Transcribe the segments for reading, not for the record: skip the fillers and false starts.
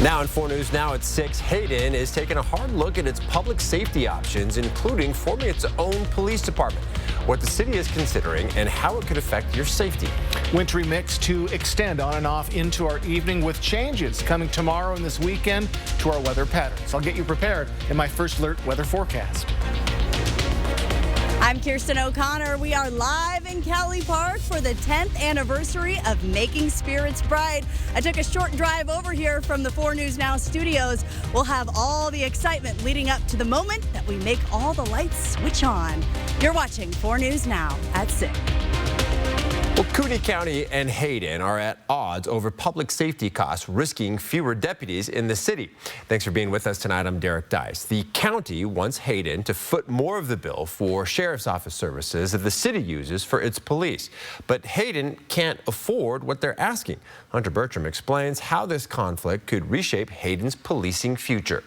Now in 4 News Now at 6, Hayden is taking a hard look at its public safety options, including forming its own police department, what the city is considering, and how it could affect your safety. Wintry mix to extend on and off into our evening with changes coming tomorrow and this weekend to our weather patterns. I'll get you prepared in my first alert weather forecast. I'm Kirsten O'Connor. We are live in Cowley Park for the 10th anniversary of Making Spirits Bright. I took a short drive over here from the 4 News Now studios. We'll have all the excitement leading up to the moment that we make all the lights switch on. You're watching 4 News Now at 6. Well, Kootenai County and Hayden are at odds over public safety costs, risking fewer deputies in the city. Thanks for being with us tonight. I'm Derek Dice. The county wants Hayden to foot more of the bill for sheriff's office services that the city uses for its police. But Hayden can't afford what they're asking. Hunter Bertram explains how this conflict could reshape Hayden's policing future.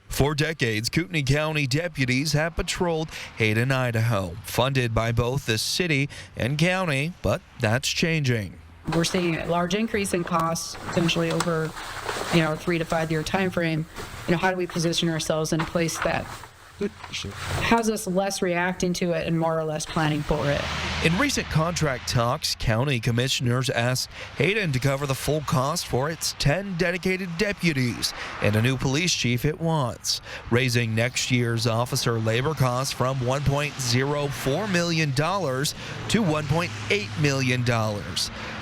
For decades, Kootenai County deputies have patrolled Hayden, Idaho, funded by both the city and county, but that's changing. We're seeing a large increase in costs, essentially over, a 3 to 5 year time frame. How do we position ourselves in a place that has us less reacting to it and more or less planning for it? In recent contract talks, county commissioners asked Hayden to cover the full cost for its 10 dedicated deputies and a new police chief it wants, raising next year's officer labor costs from $1.04 million to $1.8 million.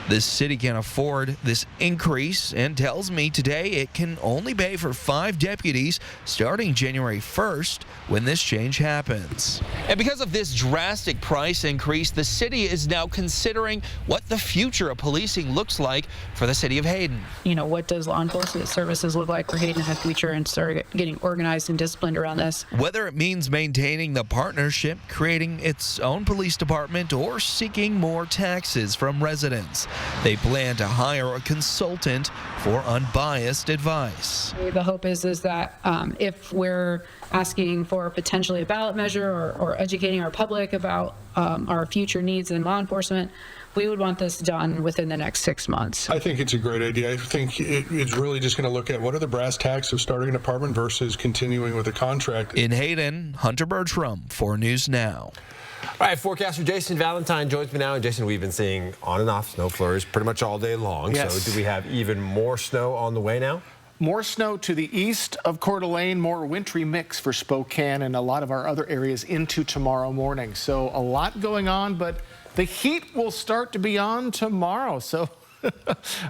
The city can't afford this increase and tells me today it can only pay for 5 deputies starting January 1st when this change happens. And because of this drastic price increase, the city is now considering what the future of policing looks like for the city of Hayden. What does law enforcement services look like for Hayden in the future, and start getting organized and disciplined around this. Whether it means maintaining the partnership, creating its own police department, or seeking more taxes from residents. They plan to hire a consultant for unbiased advice. The hope is that if we're asking for potentially a ballot measure or educating our public about our future needs in law enforcement, we would want this done within the next 6 months. I think it's a great idea. I think it's really just going to look at what are the brass tacks of starting a department versus continuing with a contract. In Hayden, Hunter Bertram, 4 News Now. All right, forecaster Jason Valentine joins me now. And Jason, we've been seeing on and off snow flurries pretty much all day long. Yes. So do we have even more snow on the way now? More snow to the east of Coeur d'Alene, more wintry mix for Spokane and a lot of our other areas into tomorrow morning. So a lot going on, but the heat will start to be on tomorrow. So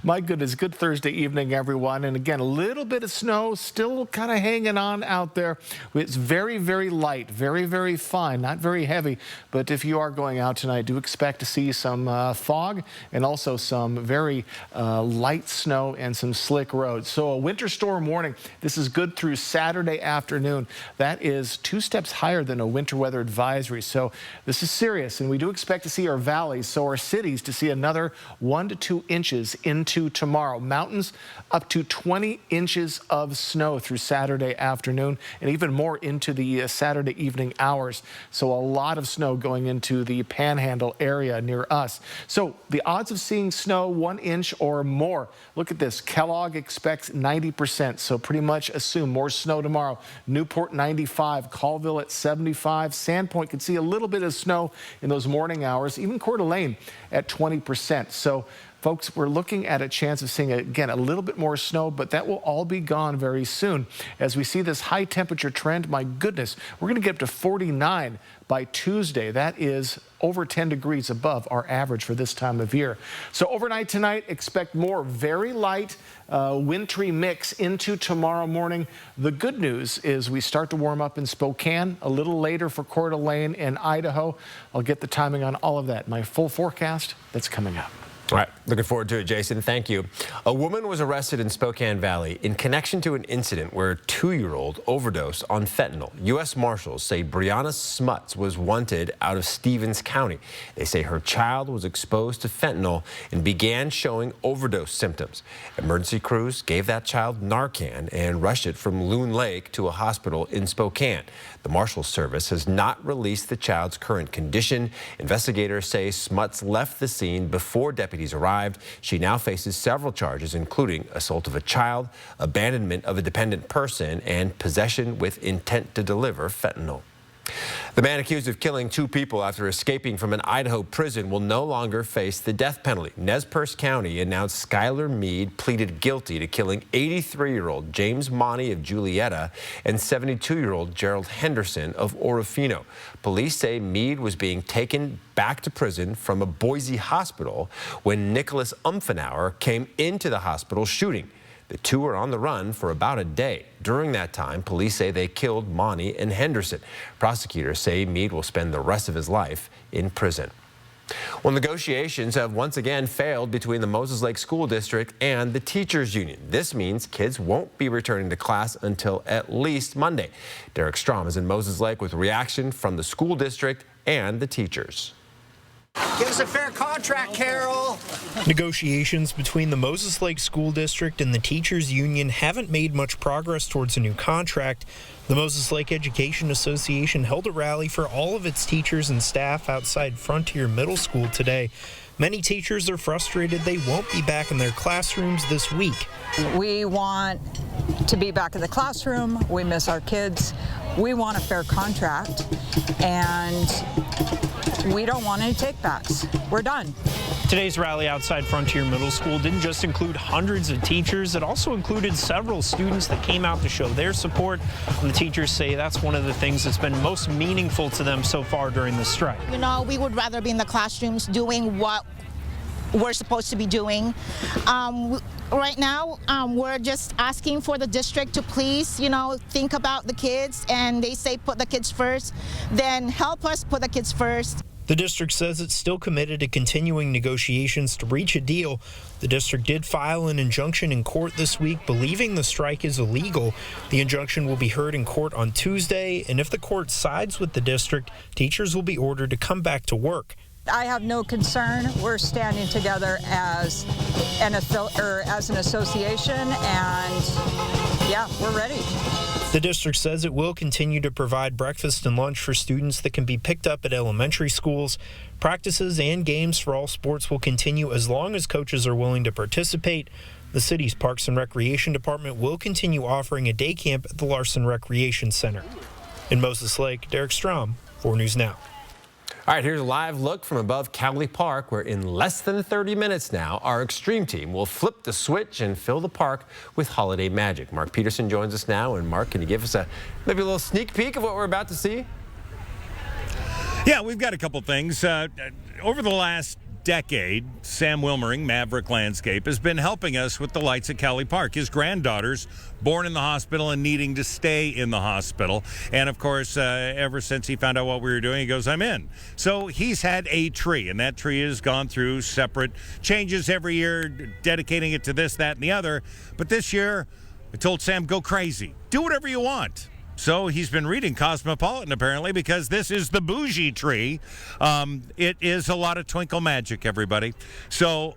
my goodness, good Thursday evening, everyone. And again, a little bit of snow still kind of hanging on out there. It's very, very light, very, very fine, not very heavy. But if you are going out tonight, do expect to see some fog and also some very light snow and some slick roads. So a winter storm warning. This is good through Saturday afternoon. That is 2 steps higher than a winter weather advisory. So this is serious, and we do expect to see our valleys, so our cities, to see another 1 to 2 inches into tomorrow. Mountains up to 20 inches of snow through Saturday afternoon and even more into the Saturday evening hours. So a lot of snow going into the Panhandle area near us. So the odds of seeing snow 1 inch or more. Look at this. Kellogg expects 90%. So pretty much assume more snow tomorrow. Newport 95, Colville at 75. Sandpoint could see a little bit of snow in those morning hours. Even Coeur d'Alene at 20%. So folks, we're looking at a chance of seeing, again, a little bit more snow, but that will all be gone very soon. As we see this high temperature trend, my goodness, we're going to get up to 49 by Tuesday. That is over 10 degrees above our average for this time of year. So overnight tonight, expect more very light wintry mix into tomorrow morning. The good news is we start to warm up in Spokane a little later for Coeur d'Alene and Idaho. I'll get the timing on all of that. My full forecast, that's coming up. All right, looking forward to it, Jason. Thank you. A woman was arrested in Spokane Valley in connection to an incident where a 2-year-old overdosed on fentanyl. U.S. Marshals say Brianna Smuts was wanted out of Stevens County. They say her child was exposed to fentanyl and began showing overdose symptoms. Emergency crews gave that child Narcan and rushed it from Loon Lake to a hospital in Spokane. The Marshals Service has not released the child's current condition. Investigators say Smuts left the scene before deputies arrived. arrived. She now faces several charges, including assault of a child, abandonment of a dependent person, and possession with intent to deliver fentanyl. The man accused of killing 2 people after escaping from an Idaho prison will no longer face the death penalty. Nez Perce County announced Skylar Meade pleaded guilty to killing 83-year-old James Monty of Julietta and 72-year-old Gerald Henderson of Orofino. Police say Meade was being taken back to prison from a Boise hospital when Nicholas Umfenauer came into the hospital shooting. The 2 were on the run for about a day. During that time, police say they killed Monty and Henderson. Prosecutors say Meade will spend the rest of his life in prison. Well, negotiations have once again failed between the Moses Lake School District and the teachers union. This means kids won't be returning to class until at least Monday. Derek Strom is in Moses Lake with reaction from the school district and the teachers. Give us a fair contract, Carol. Negotiations between the Moses Lake School District and the Teachers Union haven't made much progress towards a new contract. The Moses Lake Education Association held a rally for all of its teachers and staff outside Frontier Middle School today. Many teachers are frustrated they won't be back in their classrooms this week. We want to be back in the classroom. We miss our kids. We want a fair contract, and we don't want any takebacks. We're done. Today's rally outside Frontier Middle School didn't just include hundreds of teachers, it also included several students that came out to show their support. And the teachers say that's one of the things that's been most meaningful to them so far during the strike. You know, we would rather be in the classrooms doing what we're supposed to be doing. Right now, we're just asking for the district to please, think about the kids, and they say put the kids first, then help us put the kids first. The district says it's still committed to continuing negotiations to reach a deal. The district did file an injunction in court this week, believing the strike is illegal. The injunction will be heard in court on Tuesday, and if the court sides with the district, teachers will be ordered to come back to work. I have no concern. We're standing together as an association, and yeah, we're ready. The district says it will continue to provide breakfast and lunch for students that can be picked up at elementary schools. Practices and games for all sports will continue as long as coaches are willing to participate. The city's Parks and Recreation Department will continue offering a day camp at the Larson Recreation Center. In Moses Lake, Derek Strom, 4 News Now. All right, here's a live look from above Cowley Park, where in less than 30 minutes now, our Extreme team will flip the switch and fill the park with holiday magic. Mark Peterson joins us now. And Mark, can you give us maybe a little sneak peek of what we're about to see? Yeah, we've got a couple things. Over the last decade, Sam Wilmering, Maverick Landscape, has been helping us with the lights at Cowley Park. His granddaughter's born in the hospital and needing to stay in the hospital. And of course, ever since he found out what we were doing, he goes, I'm in. So he's had a tree, and that tree has gone through separate changes every year, dedicating it to this, that, and the other. But this year, I told Sam, go crazy. Do whatever you want. So he's been reading Cosmopolitan, apparently, because this is the bougie tree. It is a lot of twinkle magic, everybody. So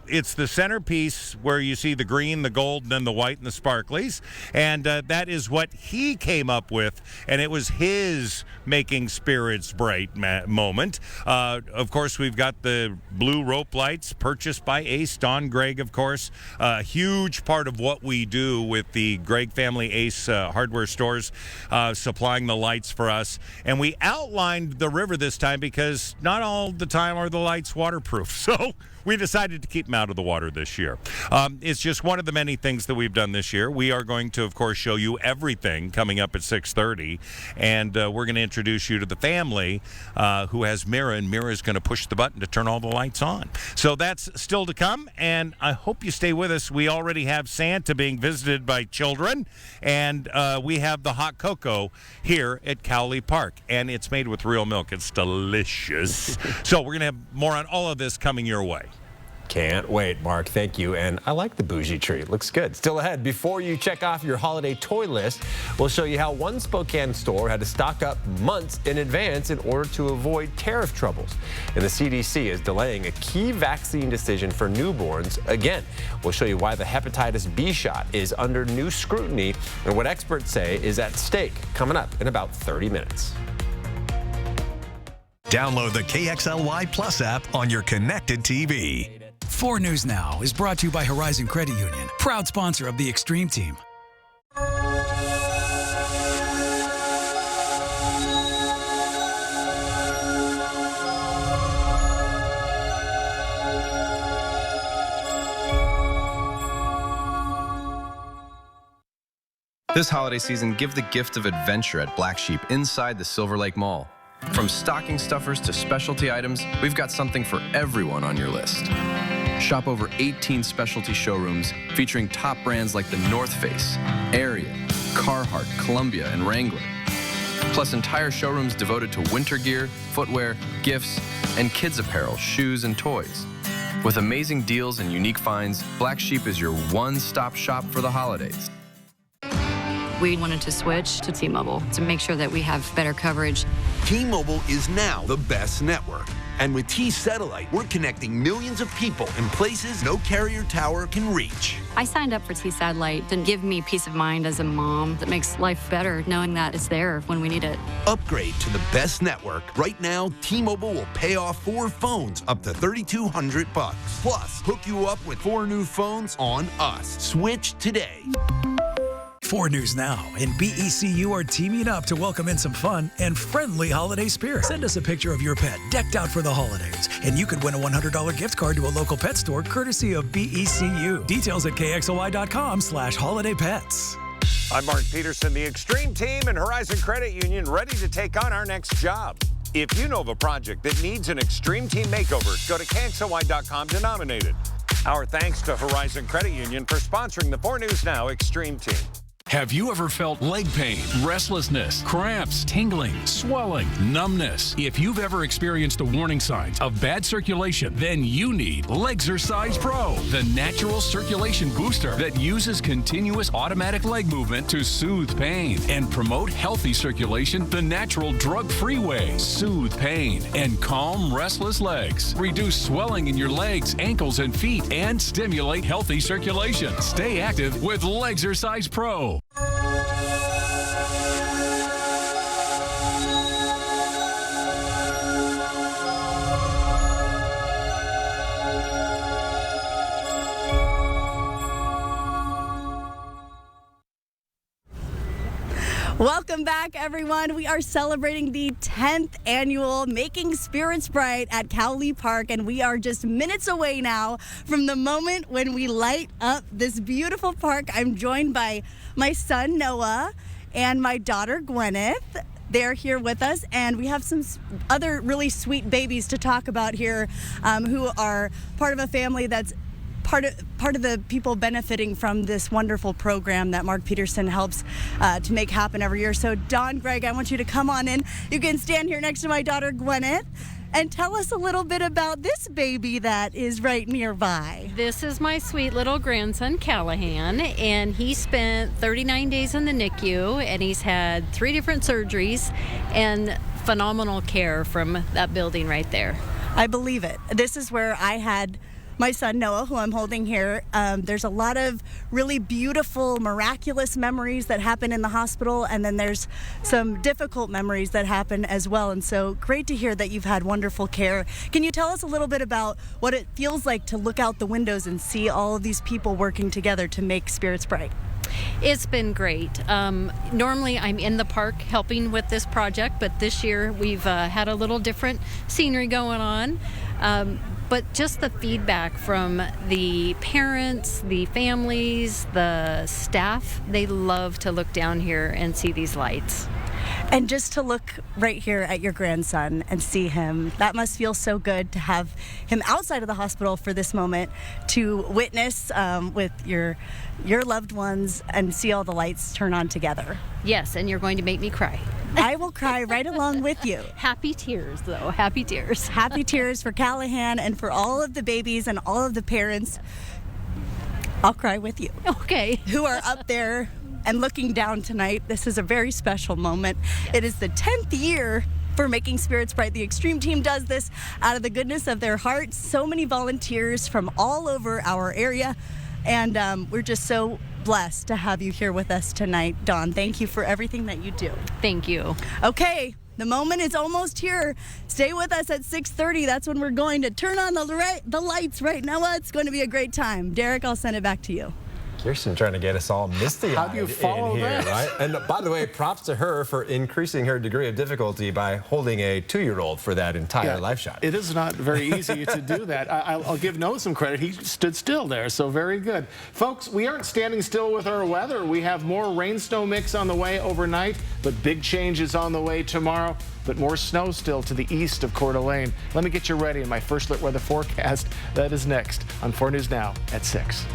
it's the centerpiece where you see the green, the gold, and then the white and the sparklies. And that is what he came up with. And it was his making spirits bright moment. Of course, we've got the blue rope lights purchased by Ace. Don Gregg, of course, a huge part of what we do with the Gregg family Ace hardware stores, supplying the lights for us. And we outlined the river this time because not all the time are the lights waterproof. So we decided to keep them out of the water this year. It's just one of the many things that we've done this year. We are going to, of course, show you everything coming up at 6:30, and we're going to introduce you to the family who has Mira, and Mira is going to push the button to turn all the lights on. So that's still to come, and I hope you stay with us. We already have Santa being visited by children, and we have the hot cocoa here at Cowley Park, and it's made with real milk. It's delicious. So we're going to have more on all of this coming your way. Can't wait, Mark. Thank you. And I like the bougie tree. It looks good. Still ahead, before you check off your holiday toy list, we'll show you how one Spokane store had to stock up months in advance in order to avoid tariff troubles. And the CDC is delaying a key vaccine decision for newborns again. We'll show you why the hepatitis B shot is under new scrutiny and what experts say is at stake, coming up in about 30 minutes. Download the KXLY Plus app on your connected TV. 4 News Now is brought to you by Horizon Credit Union, proud sponsor of the Extreme Team. This holiday season, give the gift of adventure at Black Sheep inside the Silver Lake Mall. From stocking stuffers to specialty items, we've got something for everyone on your list. Shop over 18 specialty showrooms featuring top brands like the North Face, Ariat, Carhartt, Columbia, and Wrangler. Plus entire showrooms devoted to winter gear, footwear, gifts, and kids apparel, shoes, and toys. With amazing deals and unique finds, Black Sheep is your one-stop shop for the holidays. We wanted to switch to T-Mobile to make sure that we have better coverage. T-Mobile is now the best network. And with T-Satellite, we're connecting millions of people in places no carrier tower can reach. I signed up for T-Satellite to give me peace of mind as a mom that makes life better knowing that it's there when we need it. Upgrade to the best network. Right now, T-Mobile will pay off 4 phones up to $3,200. Plus, hook you up with 4 new phones on us. Switch today. 4 News Now and BECU are teaming up to welcome in some fun and friendly holiday spirit. Send us a picture of your pet decked out for the holidays, and you could win a $100 gift card to a local pet store courtesy of BECU. Details at KXOI.com/holidaypets. I'm Mark Peterson, the Extreme Team and Horizon Credit Union, ready to take on our next job. If you know of a project that needs an Extreme Team makeover, go to KXOI.com to nominate it. Our thanks to Horizon Credit Union for sponsoring the 4 News Now Extreme Team. Have you ever felt leg pain, restlessness, cramps, tingling, swelling, numbness? If you've ever experienced the warning signs of bad circulation, then you need Legzercise Pro, the natural circulation booster that uses continuous automatic leg movement to soothe pain and promote healthy circulation the natural drug-free way. Soothe pain and calm restless legs. Reduce swelling in your legs, ankles, and feet, and stimulate healthy circulation. Stay active with Legzercise Pro. Welcome back, everyone. We are celebrating the 10th annual Making Spirits Bright at Cowley Park, and we are just minutes away now from the moment when we light up this beautiful park. I'm joined by my son, Noah, and my daughter, Gwyneth. They're here with us, and we have some other really sweet babies to talk about here who are part of a family that's part of the people benefiting from this wonderful program that Mark Peterson helps to make happen every year. So Don, Greg, I want you to come on in. You can stand here next to my daughter, Gwyneth, and tell us a little bit about this baby that is right nearby. This is my sweet little grandson, Callahan, and he spent 39 days in the NICU, and he's had 3 different surgeries and phenomenal care from that building right there. I believe it. This is where I had my son, Noah, who I'm holding here. There's a lot of really beautiful, miraculous memories that happen in the hospital, and then there's some difficult memories that happen as well. And so great to hear that you've had wonderful care. Can you tell us a little bit about what it feels like to look out the windows and see all of these people working together to make Spirits Bright? It's been great. Normally I'm in the park helping with this project, but this year we've had a little different scenery going on. But just the feedback from the parents, the families, the staff, they love to look down here and see these lights. And just to look right here at your grandson and see him, that must feel so good to have him outside of the hospital for this moment to witness with your loved ones and see all the lights turn on together. Yes, and you're going to make me cry. I will cry right along with you. Happy tears, though. Happy tears. Happy tears for Callahan and for all of the babies and all of the parents. I'll cry with you. Okay. Who are up there and looking down tonight. This is a very special moment. It is the 10th year for Making Spirits Bright. The Extreme Team does this out of the goodness of their hearts. So many volunteers from all over our area, and we're just so blessed to have you here with us tonight. Dawn, thank you for everything that you do. Thank you. Okay, The moment is almost here. Stay with us at 6:30. That's when we're going to turn on the lights right now. It's going to be a great time. Derek, I'll send it back to you. Kirsten trying to get us all misty-eyed. How do you follow in here, that? right? And by the way, props to her for increasing her degree of difficulty by holding a 2-year-old for that entire live shot. It is not very easy to do that. I'll give Noah some credit. He stood still there, so very good. Folks, we aren't standing still with our weather. We have more rain-snow mix on the way overnight, but big changes on the way tomorrow. But more snow still to the east of Coeur d'Alene. Let me get you ready in my first lit weather forecast. That is next on 4 News Now at 6.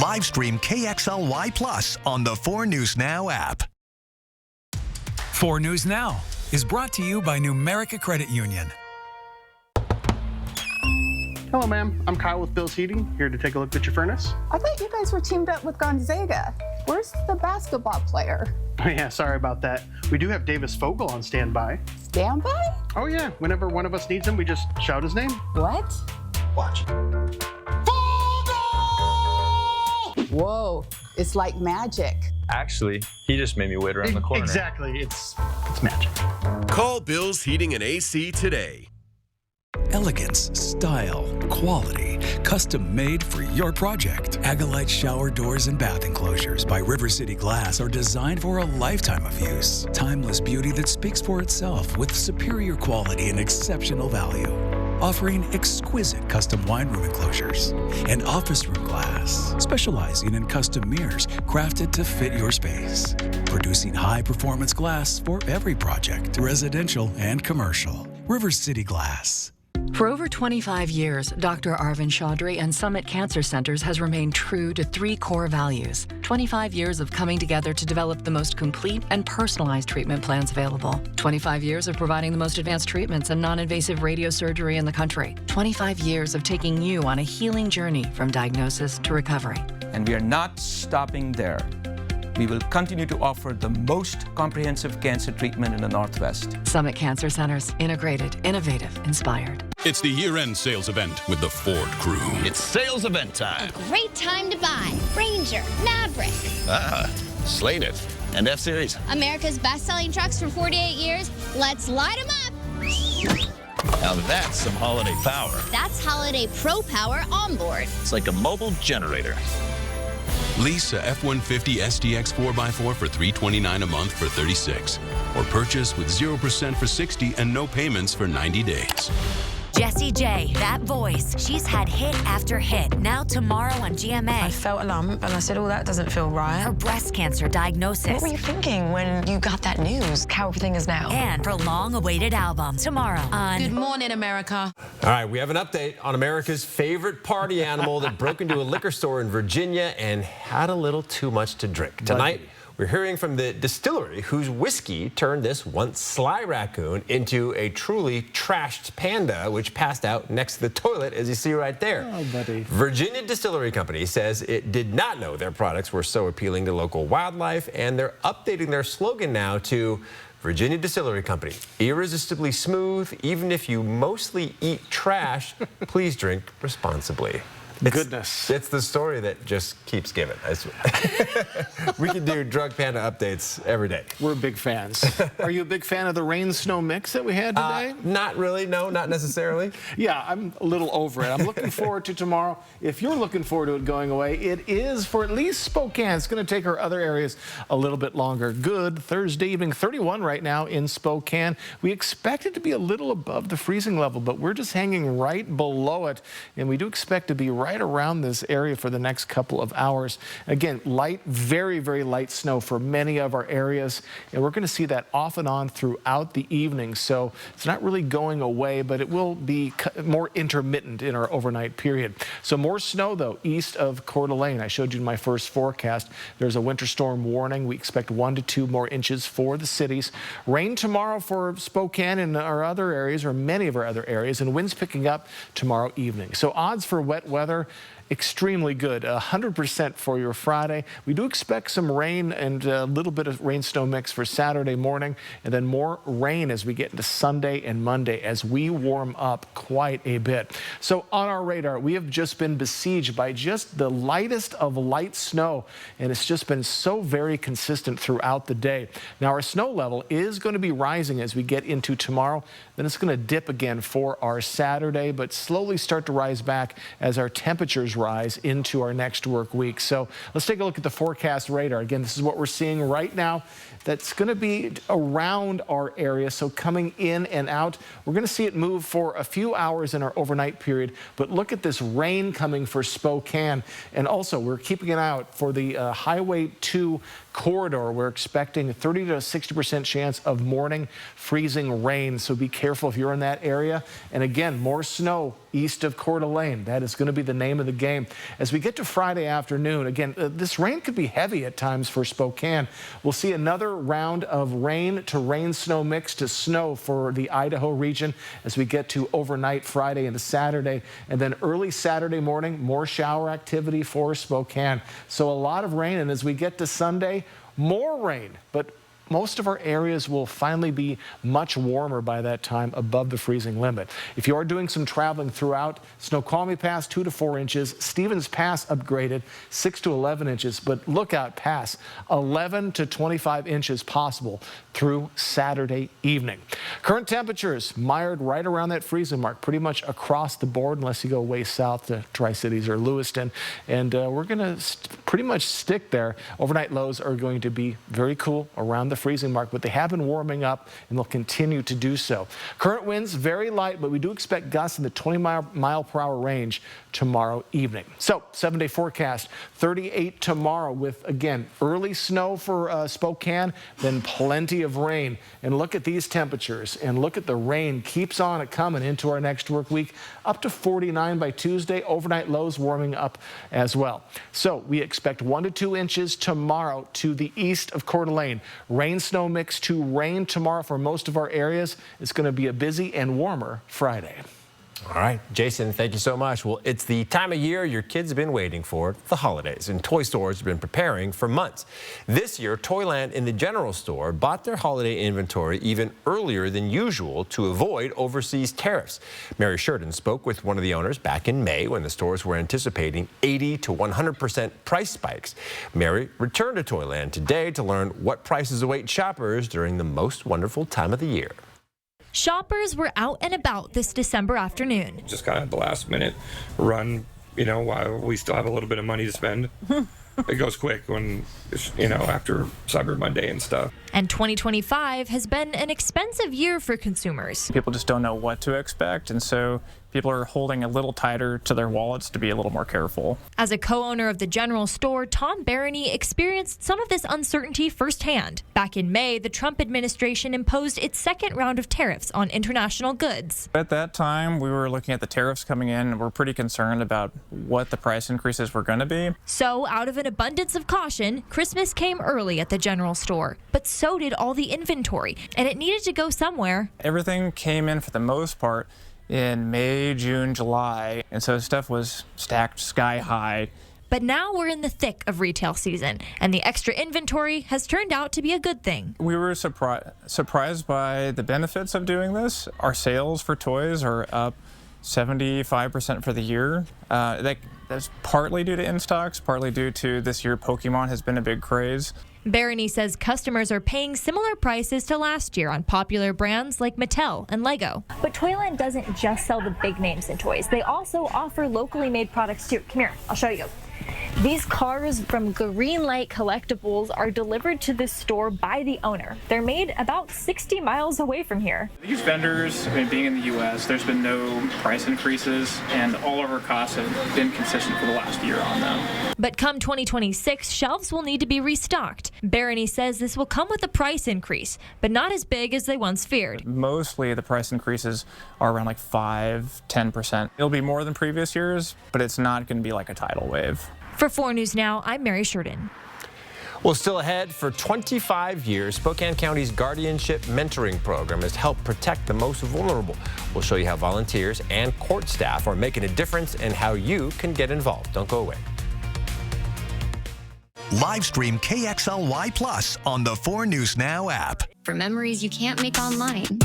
Live stream KXLY Plus on the 4 News Now app. 4 News Now is brought to you by Numerica Credit Union. Hello, ma'am. I'm Kyle with Bill's Heating, here to take a look at your furnace. I thought you guys were teamed up with Gonzaga. Where's the basketball player? Oh, yeah, sorry about that. We do have Davis Fogel on standby. Standby? Oh, yeah. Whenever one of us needs him, we just shout his name. What? Watch. Whoa, it's like magic. Actually, he just made me wait around the corner. Exactly. It's magic. Call Bill's Heating and AC today. Elegance, style, quality, custom made for your project. Agalite shower doors and bath enclosures by River City Glass are designed for a lifetime of use. Timeless beauty that speaks for itself with superior quality and exceptional value. Offering exquisite custom wine room enclosures and office room glass, specializing in custom mirrors crafted to fit your space. Producing high-performance glass for every project, residential and commercial. River City Glass. For over 25 years, Dr. Arvind Chaudhry and Summit Cancer Centers has remained true to 3 core values. 25 years of coming together to develop the most complete and personalized treatment plans available. 25 years of providing the most advanced treatments and non-invasive radiosurgery in the country. 25 years of taking you on a healing journey from diagnosis to recovery. And we are not stopping there. We will continue to offer the most comprehensive cancer treatment in the Northwest. Summit Cancer Centers, integrated, innovative, inspired. It's the year-end sales event with the Ford crew. It's sales event time. Great time to buy Ranger, Maverick. Slate it. And F-Series. America's best-selling trucks for 48 years. Let's light them up. Now that's some holiday power. That's Holiday Pro Power onboard. It's like a mobile generator. Lease a F-150 SDX 4x4 for $329 a month for 36. Or purchase with 0% for 60 and no payments for 90 days. Jessie J, that voice. She's had hit after hit. Now tomorrow on GMA. I felt a lump and I said, oh, that doesn't feel right. Her breast cancer diagnosis. What were you thinking when you got that news? How everything is now. And her long-awaited album tomorrow on Good Morning America. All right, we have an update on America's favorite party animal that broke into a liquor store in Virginia and had a little too much to drink. Tonight, we're hearing from the distillery whose whiskey turned this once sly raccoon into a truly trashed panda, which passed out next to the toilet, as you see right there. Oh, buddy. Virginia Distillery Company says it did not know their products were so appealing to local wildlife, and they're updating their slogan now to Virginia Distillery Company, irresistibly smooth, even if you mostly eat trash, please drink responsibly. It's the story that just keeps giving. We can do Drug Panda updates every day. We're big fans. Are you a big fan of the rain-snow mix that we had today? Not really. No, not necessarily. Yeah, I'm a little over it. I'm looking forward to tomorrow. If you're looking forward to it going away, it is for at least Spokane. It's going to take our other areas a little bit longer. Good Thursday evening, 31 right now in Spokane. We expect it to be a little above the freezing level, but we're just hanging right below it, and we do expect to be right around this area for the next couple of hours. Again, light, very, very light snow for many of our areas, and we're going to see that off and on throughout the evening. So it's not really going away, but it will be more intermittent in our overnight period. So more snow, though, east of Coeur d'Alene. I showed you in my first forecast. There's a winter storm warning. We expect 1 to 2 more inches for the cities. Rain tomorrow for Spokane and our other areas, or many of our other areas, and winds picking up tomorrow evening. So odds for wet weather extremely good. 100% for your Friday. We do expect some rain and a little bit of rain-snow mix for Saturday morning, and then more rain as we get into Sunday and Monday as we warm up quite a bit. So on our radar, we have just been besieged by just the lightest of light snow, and it's just been so very consistent throughout the day. Now our snow level is going to be rising as we get into tomorrow. Then it's going to dip again for our Saturday, but slowly start to rise back as our temperatures rise into our next work week. So let's take a look at the forecast radar. Again, this is what we're seeing right now. That's going to be around our area, so coming in and out. We're going to see it move for a few hours in our overnight period, but look at this rain coming for Spokane. And also, we're keeping an eye out for the Highway 2 corridor. We're expecting a 30 to 60% chance of morning freezing rain, so be careful if you're in that area. And again, more snow east of Coeur d'Alene. That is going to be the name of the game. As we get to Friday afternoon, again, this rain could be heavy at times for Spokane. We'll see another round of rain to rain-snow mix to snow for the Idaho region as we get to overnight Friday into Saturday. And then early Saturday morning, more shower activity for Spokane. So a lot of rain, and as we get to Sunday, more rain, but most of our areas will finally be much warmer by that time, above the freezing limit. If you are doing some traveling throughout, Snoqualmie Pass 2 to 4 inches, Stevens Pass upgraded 6 to 11 inches, but Lookout Pass 11 to 25 inches possible through Saturday evening. Current temperatures mired right around that freezing mark pretty much across the board, unless you go way south to Tri-Cities or Lewiston, and we're going to pretty much stick there. Overnight lows are going to be very cool around the freezing mark, but they have been warming up and they'll continue to do so. Current winds very light, but we do expect gusts in the 20-mile per hour range tomorrow evening. So 7-day forecast, 38 tomorrow with, again, early snow for Spokane, then plenty of rain. And look at these temperatures, and look at the rain keeps on coming into our next work week, up to 49 by Tuesday. Overnight lows warming up as well. So we expect 1 to 2 inches tomorrow to the east of Coeur d'Alene. Rain-snow mix to rain tomorrow for most of our areas. It's going to be a busy and warmer Friday. All right, Jason, thank you so much. Well, it's the time of year your kids have been waiting for, the holidays, and toy stores have been preparing for months. This year, Toyland in the General Store bought their holiday inventory even earlier than usual to avoid overseas tariffs. Mary Sheridan spoke with one of the owners back in May when the stores were anticipating 80 to 100% price spikes. Mary returned to Toyland today to learn what prices await shoppers during the most wonderful time of the year. Shoppers were out and about this December afternoon. Just kind of the last minute run, while we still have a little bit of money to spend. It goes quick when, after Cyber Monday and stuff. And 2025 has been an expensive year for consumers. People just don't know what to expect, and so people are holding a little tighter to their wallets to be a little more careful. As a co-owner of the General Store, Tom Barony experienced some of this uncertainty firsthand. Back in May, the Trump administration imposed its second round of tariffs on international goods. At that time, we were looking at the tariffs coming in, and we're pretty concerned about what the price increases were going to be. So, out of an abundance of caution, Christmas came early at the General Store, but so did all the inventory, and it needed to go somewhere. Everything came in for the most part in May, June, July, and so stuff was stacked sky high. But now we're in the thick of retail season, and the extra inventory has turned out to be a good thing. We were surprised by the benefits of doing this. Our sales for toys are up 75% for the year. That's partly due to in-stocks, partly due to this year Pokemon has been a big craze. Barony says customers are paying similar prices to last year on popular brands like Mattel and Lego. But Toyland doesn't just sell the big names in toys. They also offer locally made products too. Come here, I'll show you. These cars from Greenlight Collectibles are delivered to this store by the owner. They're made about 60 miles away from here. These vendors, being in the U.S., there's been no price increases, and all of our costs have been consistent for the last year on them. But come 2026, shelves will need to be restocked. Barony says this will come with a price increase, but not as big as they once feared. Mostly the price increases are around 5-10%. It'll be more than previous years, but it's not going to be like a tidal wave. For 4 News Now, I'm Mary Sheridan. Well, still ahead, for 25 years, Spokane County's Guardianship Mentoring Program has helped protect the most vulnerable. We'll show you how volunteers and court staff are making a difference and how you can get involved. Don't go away. Live stream KXLY Plus on the 4 News Now app. For memories you can't make online.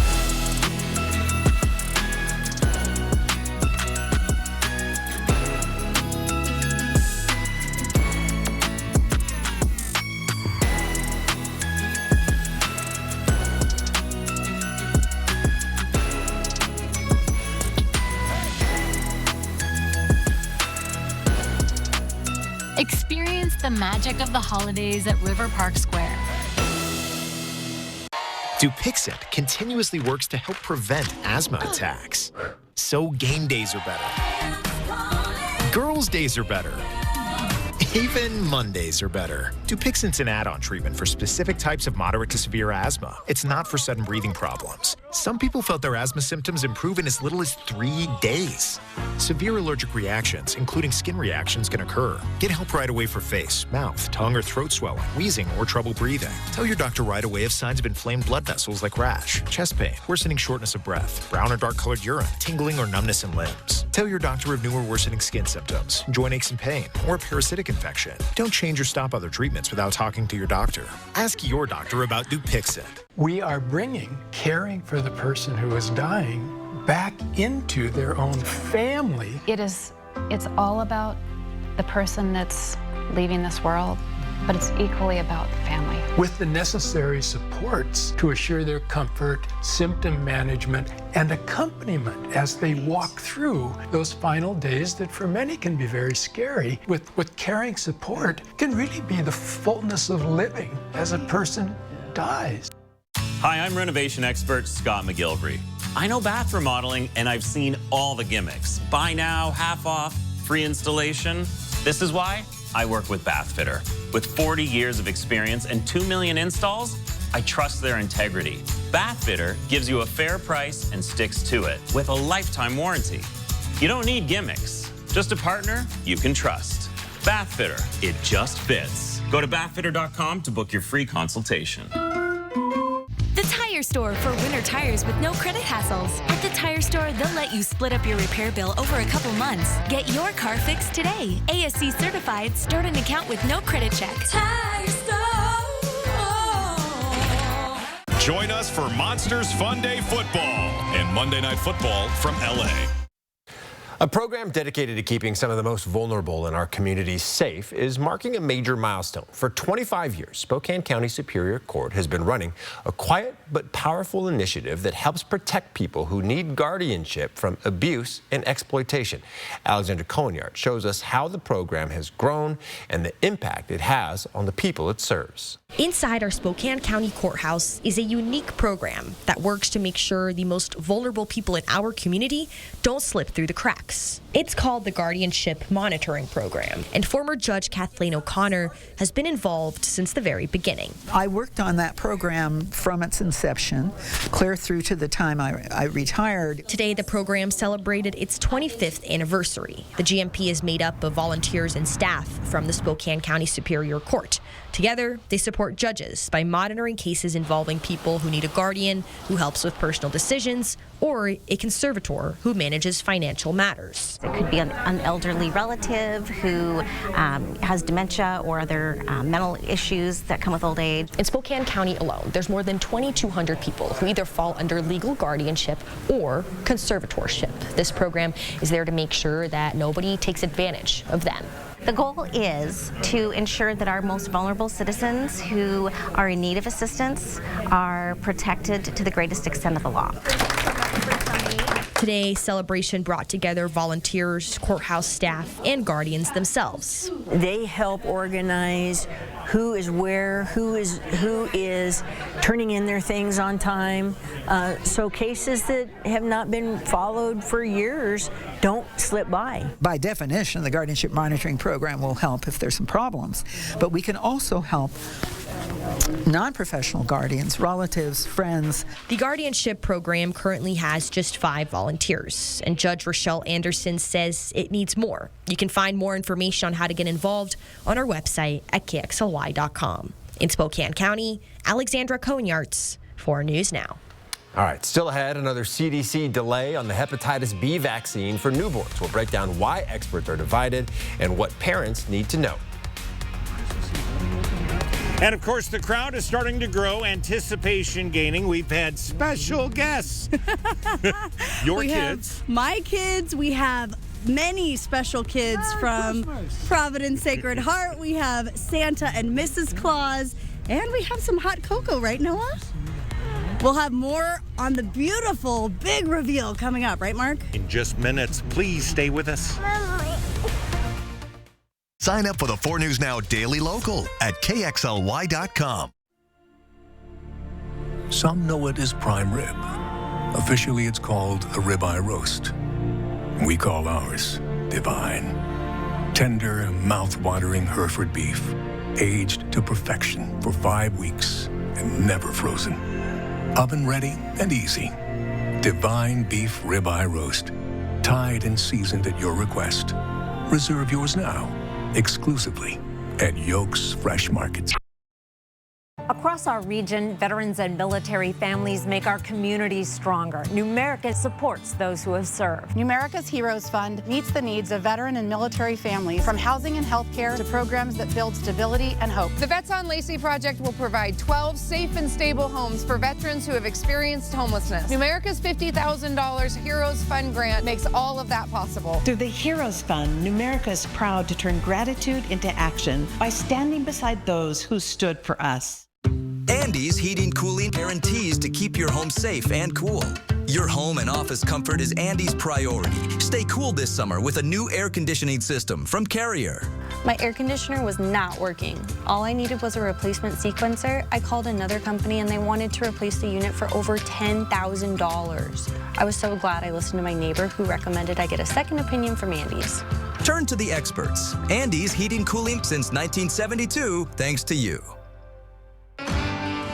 Experience the magic of the holidays at River Park Square. Dupixent continuously works to help prevent asthma attacks. So game days are better. Girls' days are better. Even Mondays are better. Dupixent's an add-on treatment for specific types of moderate to severe asthma. It's not for sudden breathing problems. Some people felt their asthma symptoms improve in as little as 3 days. Severe allergic reactions, including skin reactions, can occur. Get help right away for face, mouth, tongue, or throat swelling, wheezing, or trouble breathing. Tell your doctor right away if signs of inflamed blood vessels like rash, chest pain, worsening shortness of breath, brown or dark-colored urine, tingling or numbness in limbs. Tell your doctor of new or worsening skin symptoms, joint aches and pain, or a parasitic infection. Don't change or stop other treatments without talking to your doctor. Ask your doctor about Dupixent. We are bringing caring for the person who is dying back into their own family. It's all about the person that's leaving this world, but it's equally about the family. With the necessary supports to assure their comfort, symptom management, and accompaniment as they walk through those final days that for many can be very scary. With caring support can really be the fullness of living as a person dies. Hi, I'm renovation expert Scott McGilvery. I know bath remodeling and I've seen all the gimmicks. Buy now, half off, free installation. This is why I work with Bathfitter. With 40 years of experience and 2 million installs, I trust their integrity. Bathfitter gives you a fair price and sticks to it with a lifetime warranty. You don't need gimmicks, just a partner you can trust. Bathfitter, it just fits. Go to bathfitter.com to book your free consultation. The Tire Store for winter tires with no credit hassles. At the Tire Store, they'll let you split up your repair bill over a couple months. Get your car fixed today. ASC certified, start an account with no credit check. Tire Store. Join us for Monsters Fun Day Football and Monday Night Football from LA. A program dedicated to keeping some of the most vulnerable in our communities safe is marking a major milestone. For 25 years, Spokane County Superior Court has been running a quiet but powerful initiative that helps protect people who need guardianship from abuse and exploitation. Alexander Coignard shows us how the program has grown and the impact it has on the people it serves. Inside our Spokane County Courthouse is a unique program that works to make sure the most vulnerable people in our community don't slip through the cracks. It's called the Guardianship Monitoring Program, and former Judge Kathleen O'Connor has been involved since the very beginning. I worked on that program from its inception, clear through to the time I retired. Today, the program celebrated its 25th anniversary. The GMP is made up of volunteers and staff from the Spokane County Superior Court. Together, they support judges by monitoring cases involving people who need a guardian who helps with personal decisions or a conservator who manages financial matters. It could be an elderly relative who has dementia or other mental issues that come with old age. In Spokane County alone, there's more than 2,200 people who either fall under legal guardianship or conservatorship. This program is there to make sure that nobody takes advantage of them. The goal is to ensure that our most vulnerable citizens who are in need of assistance are protected to the greatest extent of the law. Today's celebration brought together volunteers, courthouse staff, and guardians themselves. They help organize who is where, who is turning in their things on time. So cases that have not been followed for years don't slip by. By definition, the Guardianship Monitoring Program will help if there's some problems, but we can also help non-professional guardians, relatives, friends. The guardianship program currently has just 5 volunteers, and Judge Rochelle Anderson says it needs more. You can find more information on how to get involved on our website at kxly.com. In Spokane County, Alexandra Konyarts, 4 News Now. All right, still ahead, another CDC delay on the hepatitis B vaccine for newborns. We'll break down why experts are divided and what parents need to know. And of course, the crowd is starting to grow, anticipation gaining. We've had special guests. Your kids. My kids. We have many special kids from Providence Sacred Heart. We have Santa and Mrs. Claus. And we have some hot cocoa, right, Noah? We'll have more on the beautiful big reveal coming up, right, Mark? In just minutes. Please stay with us. Sign up for the 4 News Now Daily Local at KXLY.com. Some know it as prime rib. Officially, it's called a ribeye roast. We call ours divine. Tender, mouth-watering Hereford beef, aged to perfection for 5 weeks and never frozen. Oven ready and easy. Divine beef ribeye roast. Tied and seasoned at your request. Reserve yours now, exclusively at Yolk's Fresh Markets. Across our region, veterans and military families make our communities stronger. Numerica supports those who have served. Numerica's Heroes Fund meets the needs of veteran and military families, from housing and health care to programs that build stability and hope. The Vets on Lacey project will provide 12 safe and stable homes for veterans who have experienced homelessness. Numerica's $50,000 Heroes Fund grant makes all of that possible. Through the Heroes Fund, Numerica is proud to turn gratitude into action by standing beside those who stood for us. Andy's Heating Cooling guarantees to keep your home safe and cool. Your home and office comfort is Andy's priority. Stay cool this summer with a new air conditioning system from Carrier. My air conditioner was not working. All I needed was a replacement sequencer. I called another company and they wanted to replace the unit for over $10,000. I was so glad I listened to my neighbor who recommended I get a second opinion from Andy's. Turn to the experts. Andy's Heating Cooling since 1972, thanks to you.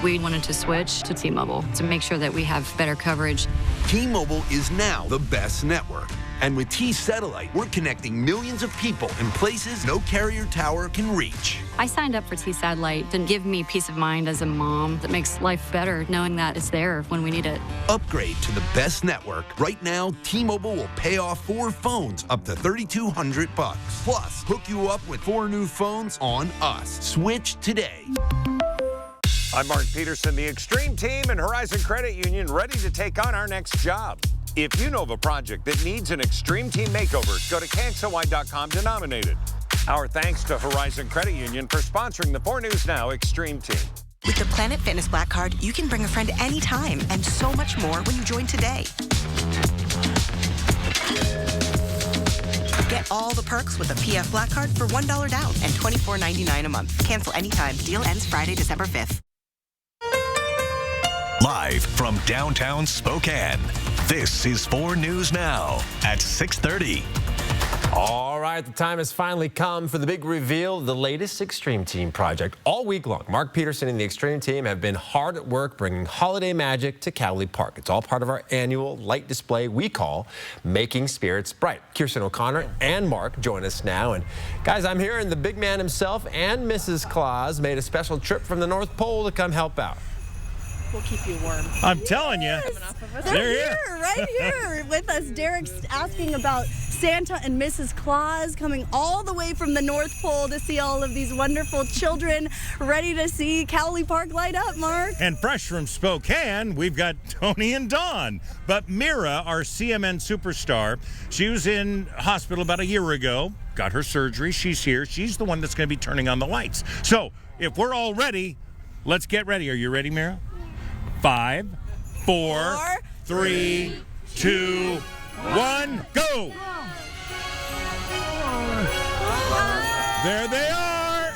We wanted to switch to T-Mobile to make sure that we have better coverage. T-Mobile is now the best network. And with T-Satellite, we're connecting millions of people in places no carrier tower can reach. I signed up for T-Satellite to give me peace of mind as a mom that makes life better knowing that it's there when we need it. Upgrade to the best network. Right now, T-Mobile will pay off 4 phones up to $3,200. Plus, hook you up with 4 new phones on us. Switch today. I'm Mark Peterson, the Extreme Team and Horizon Credit Union, ready to take on our next job. If you know of a project that needs an Extreme Team makeover, go to KXLY.com to nominate it. Our thanks to Horizon Credit Union for sponsoring the 4 News Now Extreme Team. With the Planet Fitness Black Card, you can bring a friend anytime and so much more when you join today. Get all the perks with a PF Black Card for $1 down and $24.99 a month. Cancel anytime. Deal ends Friday, December 5th. Live from downtown Spokane, this is 4 News Now at 6:30. All right, the time has finally come for the big reveal of the latest Extreme Team project. All week long, Mark Peterson and the Extreme Team have been hard at work bringing holiday magic to Cowley Park. It's all part of our annual light display we call Making Spirits Bright. Kirsten O'Connor and Mark join us now. And guys, I'm here, and the big man himself and Mrs. Claus made a special trip from the North Pole to come help out. We'll keep you warm. I'm telling you. They're here, right here with us. Derek's asking about Santa and Mrs. Claus coming all the way from the North Pole to see all of these wonderful children ready to see Cowley Park light up, Mark. And fresh from Spokane, we've got Tony and Dawn. But Mira, our CMN superstar, she was in hospital about a year ago, got her surgery. She's here. She's the one that's going to be turning on the lights. So if we're all ready, let's get ready. Are you ready, Mira? 5, 4, 3, 2, 1, go! There they are!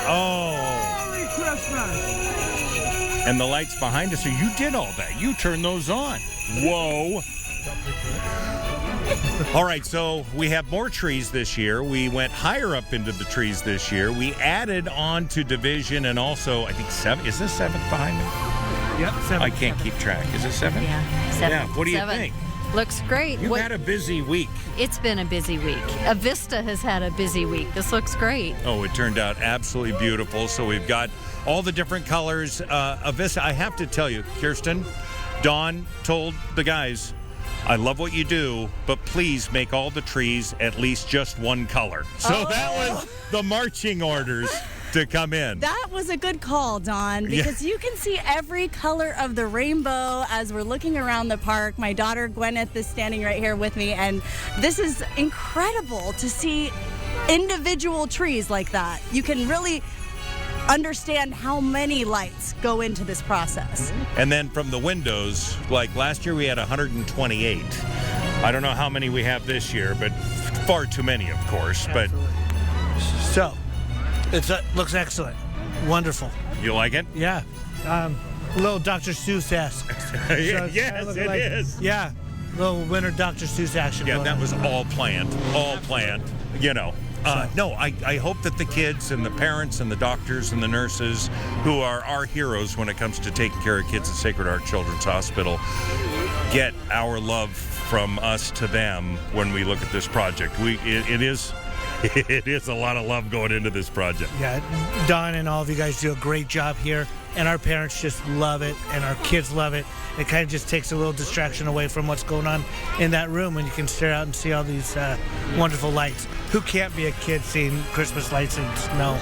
Oh. Merry Christmas! And the lights behind us, so you did all that. You turned those on. Whoa. All right, so we have more trees this year. We went higher up into the trees this year. We added on to division and also, I think, 7. Is this 7th behind me? Yep, 7. I can't keep track. Is it 7? Yeah, 7. Yeah, what do you 7. think? Looks great. You've had a busy week. It's been a busy week. Avista has had a busy week. This looks great. Oh, it turned out absolutely beautiful. So we've got all the different colors. Avista, I have to tell you, Kirsten, Dawn told the guys, I love what you do, but please make all the trees at least just one color. So that was the marching orders to come in. That was a good call, Dawn, because you can see every color of the rainbow as we're looking around the park. My daughter Gwyneth is standing right here with me, and this is incredible to see individual trees like that. You can really understand how many lights go into this process. And then from the windows, like last year we had 128. I don't know how many we have this year, but far too many, of course. Absolutely. So, it looks excellent. Wonderful. You like it? Yeah. A little Dr. Seuss-esque. Yes, it is. Yeah. A little winter Dr. Seuss action. Yeah, that was all planned. All planned. You know. No, I hope that the kids and the parents and the doctors and the nurses who are our heroes when it comes to taking care of kids at Sacred Heart Children's Hospital get our love from us to them when we look at this project. It is a lot of love going into this project. Yeah, Dawn and all of you guys do a great job here, and our parents just love it, and our kids love it. It kind of just takes a little distraction away from what's going on in that room when you can stare out and see all these wonderful lights. Who can't be a kid seeing Christmas lights and snow?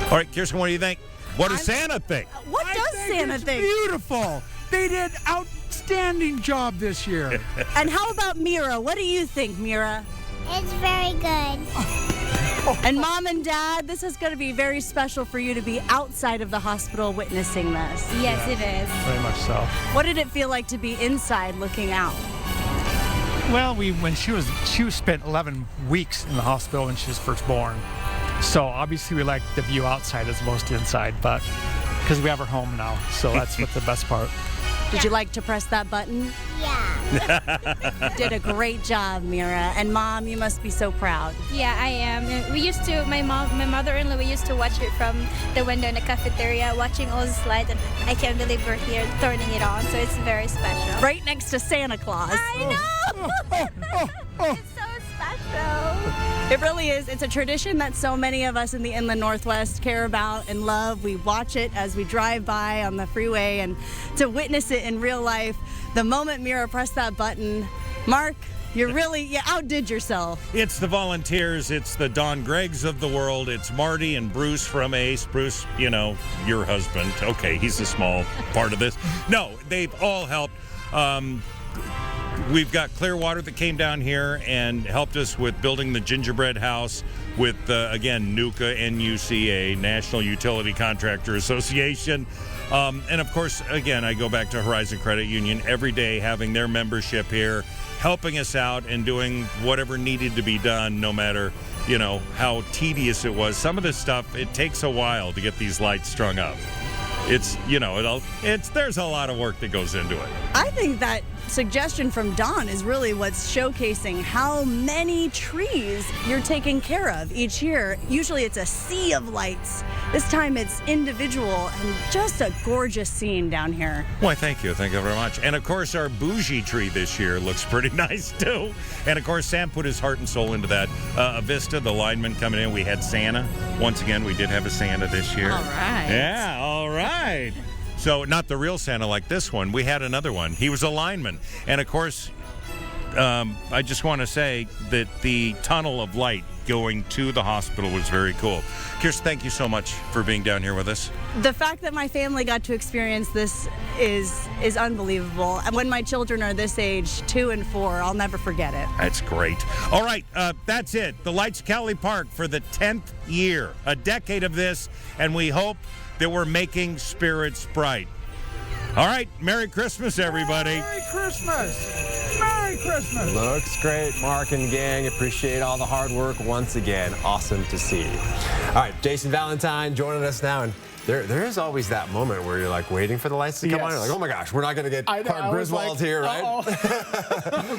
All right, Kirsten, what do you think? What does Santa think? What does Santa think? Beautiful. They did outstanding job this year. And how about Mira? What do you think, Mira? It's very good. And Mom and Dad, this is going to be very special for you to be outside of the hospital witnessing this. Yes, it is. Very much so. What did it feel like to be inside looking out? Well, when she spent 11 weeks in the hospital when she was first born. So obviously we like the view outside as opposed to inside, but because we have her home now, so that's what the best part. Did you like to press that button? Yeah. Did a great job, Mira. And Mom, you must be so proud. Yeah, I am. We used to, my mother-in-law, we used to watch it from the window in the cafeteria, watching all the slides, and I can't believe we're here turning it on, so it's very special. Right next to Santa Claus. I know! It's so special. It really is. It's a tradition that so many of us in the Inland Northwest care about and love. We watch it as we drive by on the freeway, and to witness it in real life, the moment Mira pressed that button, Mark, you outdid yourself. It's the volunteers. It's the Don Greggs of the world. It's Marty and Bruce from ACE. Bruce, you know, your husband. Okay, he's a small part of this. No, they've all helped. We've got Clearwater that came down here and helped us with building the gingerbread house with, again, NUCA, NUCA, National Utility Contractor Association. And, of course, again, I go back to Horizon Credit Union every day, having their membership here, helping us out and doing whatever needed to be done, no matter, you know, how tedious it was. Some of this stuff, it takes a while to get these lights strung up. It's, you know, there's a lot of work that goes into it. I think that suggestion from Dawn is really what's showcasing how many trees you're taking care of each year. Usually it's a sea of lights. This time it's individual, and just a gorgeous scene down here. Why, thank you. Thank you very much. And, of course, our bougie tree this year looks pretty nice, too. And, of course, Sam put his heart and soul into that. Avista, the lineman coming in, we had Santa. Once again, we did have a Santa this year. All right. Yeah, all right. So, not the real Santa like this one. We had another one. He was a lineman. And, of course, I just want to say that the tunnel of light going to the hospital was very cool. Kirsten, thank you so much for being down here with us. The fact that my family got to experience this is unbelievable. And when my children are this age, 2 and 4, I'll never forget it. That's great. All right, that's it. The Lights Cowley Park for the 10th year, a decade of this, and we hope that we're making spirits bright. All right, Merry Christmas, everybody. Merry Christmas. Merry Christmas. Looks great, Mark and gang. Appreciate all the hard work once again. Awesome to see. All right, Jason Valentine joining us now. And there is always that moment where you're like waiting for the lights to come on. You're like, oh my gosh, we're not going to get Clark Griswold here, right?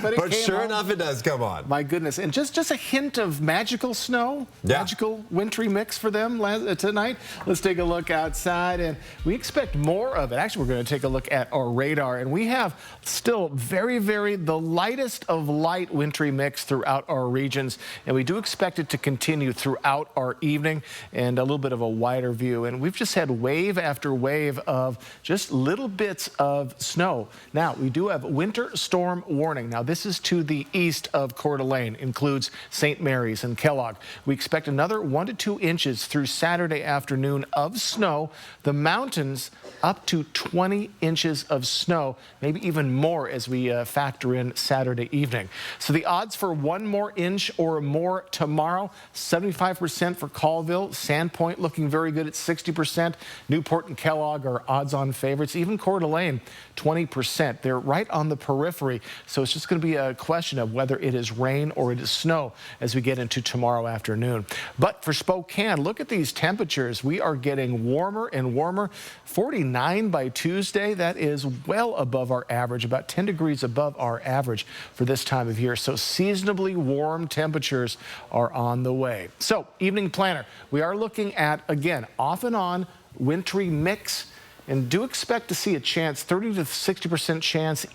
But sure enough, it does come on. My goodness. And just a hint of magical snow, magical wintry mix for them tonight. Let's take a look outside, and we expect more of it. Actually, we're going to take a look at our radar, and we have still the lightest of light wintry mix throughout our regions, and we do expect it to continue throughout our evening, and a little bit of a wider view. And we've just had wave after wave of just little bits of snow. Now, we do have winter storm warning. Now, this is to the east of Coeur d'Alene, includes St. Mary's and Kellogg. We expect another 1 to 2 inches through Saturday afternoon of snow. The mountains up to 20 inches of snow, maybe even more as we factor in Saturday evening. So the odds for 1 more inch or more tomorrow, 75% for Colville. Sandpoint looking very good at 60%. Newport and Kellogg are odds-on favorites. Even Coeur d'Alene, 20%. They're right on the periphery, so it's just going to be a question of whether it is rain or it is snow as we get into tomorrow afternoon. But for Spokane, look at these temperatures. We are getting warmer and warmer. 49 by Tuesday. That is well above our average, about 10 degrees above our average for this time of year. So seasonably warm temperatures are on the way. So evening planner, we are looking at, again, off and on wintry mix, and do expect to see a chance, 30 to 60% chance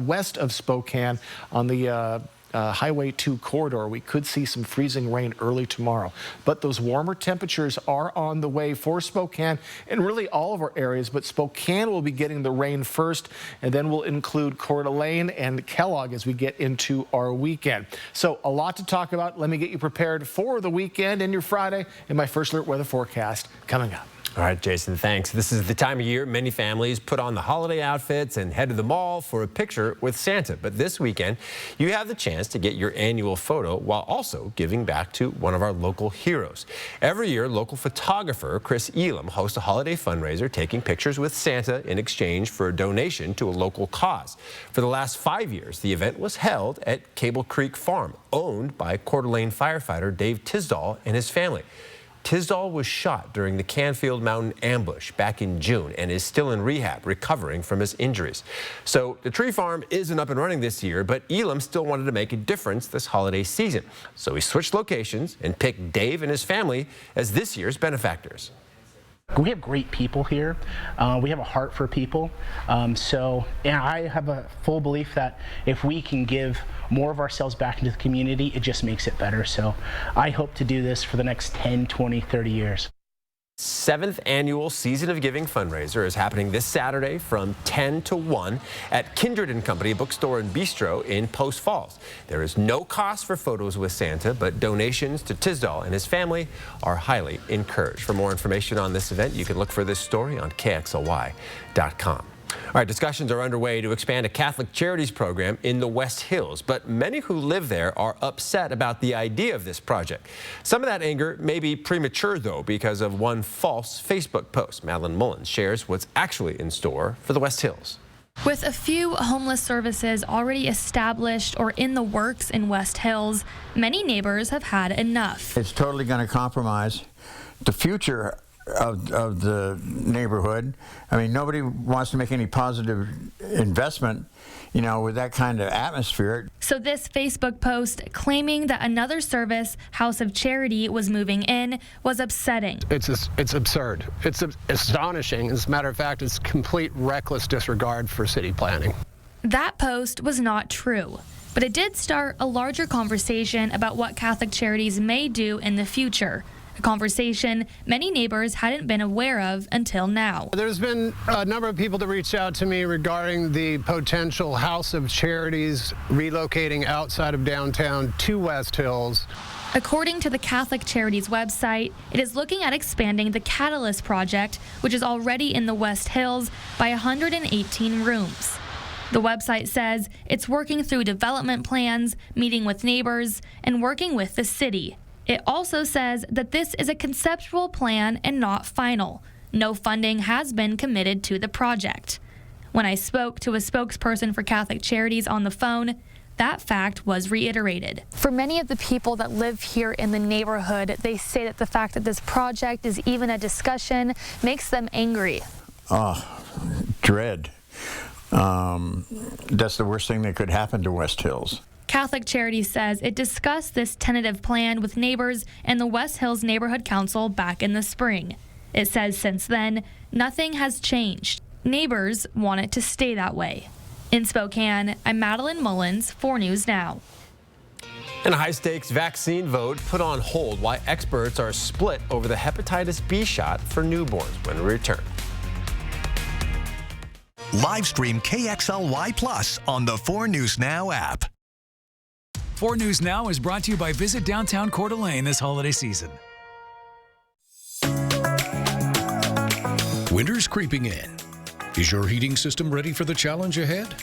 west of Spokane on the Highway 2 corridor. We could see some freezing rain early tomorrow. But those warmer temperatures are on the way for Spokane and really all of our areas. But Spokane will be getting the rain first, and then we'll include Coeur d'Alene and Kellogg as we get into our weekend. So a lot to talk about. Let me get you prepared for the weekend and your Friday in my First Alert weather forecast coming up. All right, Jason, thanks. This is the time of year many families put on the holiday outfits and head to the mall for a picture with Santa. But this weekend, you have the chance to get your annual photo while also giving back to one of our local heroes. Every year, local photographer Chris Elam hosts a holiday fundraiser taking pictures with Santa in exchange for a donation to a local cause. For the last 5 years, the event was held at Cable Creek Farm, owned by Coeur d'Alene firefighter Dave Tisdall and his family. Tisdall was shot during the Canfield Mountain ambush back in June and is still in rehab, recovering from his injuries. So the tree farm isn't up and running this year, but Elam still wanted to make a difference this holiday season. So he switched locations and picked Dave and his family as this year's benefactors. We have great people here. We have a heart for people. So I have a full belief that if we can give more of ourselves back into the community, it just makes it better. So I hope to do this for the next 10, 20, 30 years. 7th annual Season of Giving fundraiser is happening this Saturday from 10 to 1 at Kindred & Company Bookstore and Bistro in Post Falls. There is no cost for photos with Santa, but donations to Tisdall and his family are highly encouraged. For more information on this event, you can look for this story on KXLY.com. All right, discussions are underway to expand a Catholic Charities program in the West Hills, but many who live there are upset about the idea of this project. Some of that anger may be premature, though, because of one false Facebook post. Madeline Mullins shares what's actually in store for the West Hills. With a few homeless services already established or in the works in West Hills, many neighbors have had enough. It's totally going to compromise the future of the neighborhood. I mean, nobody wants to make any positive investment, you know, with that kind of atmosphere. So this Facebook post claiming that another service, House of Charity, was moving in was upsetting. It's absurd. It's astonishing. As a matter of fact, it's complete reckless disregard for city planning. That post was not true, but it did start a larger conversation about what Catholic Charities may do in the future. A conversation many neighbors hadn't been aware of until now. There's been a number of people that reached out to me regarding the potential House of Charities relocating outside of downtown to West Hills. According to the Catholic Charities website, it is looking at expanding the Catalyst project, which is already in the West Hills, by 118 rooms. The website says it's working through development plans, meeting with neighbors, and working with the city. It also says that this is a conceptual plan and not final. No funding has been committed to the project. When I spoke to a spokesperson for Catholic Charities on the phone, that fact was reiterated. For many of the people that live here in the neighborhood, they say that the fact that this project is even a discussion makes them angry. Dread. That's the worst thing that could happen to West Hills. Catholic Charities says it discussed this tentative plan with neighbors and the West Hills Neighborhood Council back in the spring. It says since then, nothing has changed. Neighbors want it to stay that way. In Spokane, I'm Madeline Mullins, 4 News Now. And a high-stakes vaccine vote put on hold while experts are split over the hepatitis B shot for newborns. When we return. Live stream KXLY Plus on the 4 News Now app. 4 News Now is brought to you by Visit Downtown Coeur d'Alene this holiday season. Winter's creeping in. Is your heating system ready for the challenge ahead?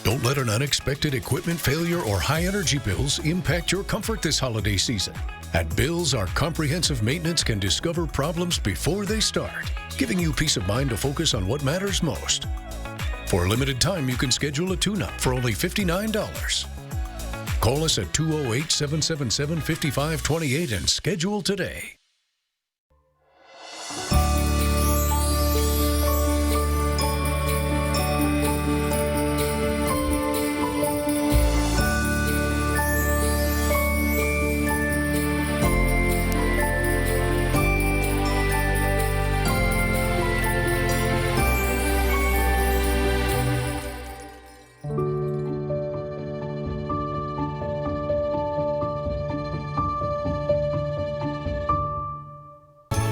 Don't let an unexpected equipment failure or high energy bills impact your comfort this holiday season. At Bills, our comprehensive maintenance can discover problems before they start, giving you peace of mind to focus on what matters most. For a limited time, you can schedule a tune-up for only $59. Call us at 208-777-5528 and schedule today.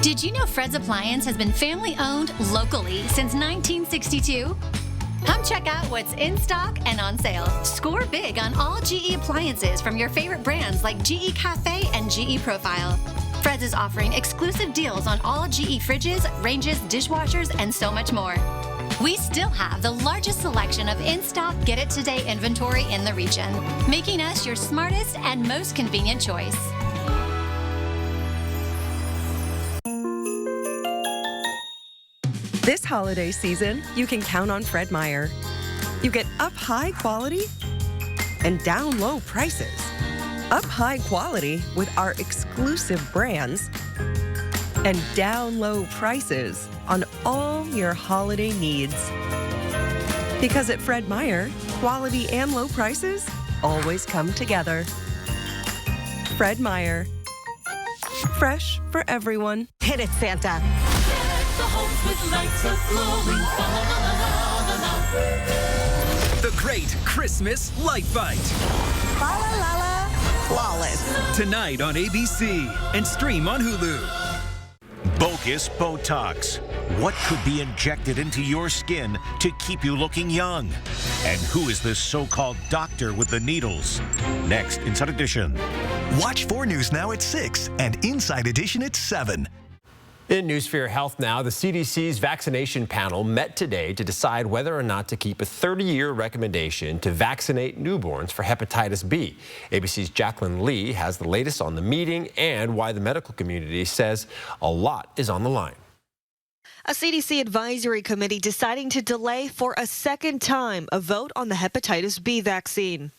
Did you know Fred's Appliance has been family-owned locally since 1962? Come check out what's in stock and on sale. Score big on all GE appliances from your favorite brands like GE Cafe and GE Profile. Fred's is offering exclusive deals on all GE fridges, ranges, dishwashers, and so much more. We still have the largest selection of in-stock get-it-today inventory in the region, making us your smartest and most convenient choice. This holiday season, you can count on Fred Meyer. You get up high quality and down low prices. Up high quality with our exclusive brands and down low prices on all your holiday needs. Because at Fred Meyer, quality and low prices always come together. Fred Meyer. Fresh for everyone. Hit it, Santa. The Great Christmas Light Fight. La la la la. Flawless. Tonight on ABC and stream on Hulu. Bogus Botox. What could be injected into your skin to keep you looking young? And who is this so-called doctor with the needles? Next, Inside Edition. Watch 4 News Now at 6 and Inside Edition at 7. In News for Your Health now, the CDC's vaccination panel met today to decide whether or not to keep a 30-year recommendation to vaccinate newborns for hepatitis B. ABC's Jacqueline Lee has the latest on the meeting and why the medical community says a lot is on the line. A CDC advisory committee deciding to delay for a second time a vote on the hepatitis B vaccine.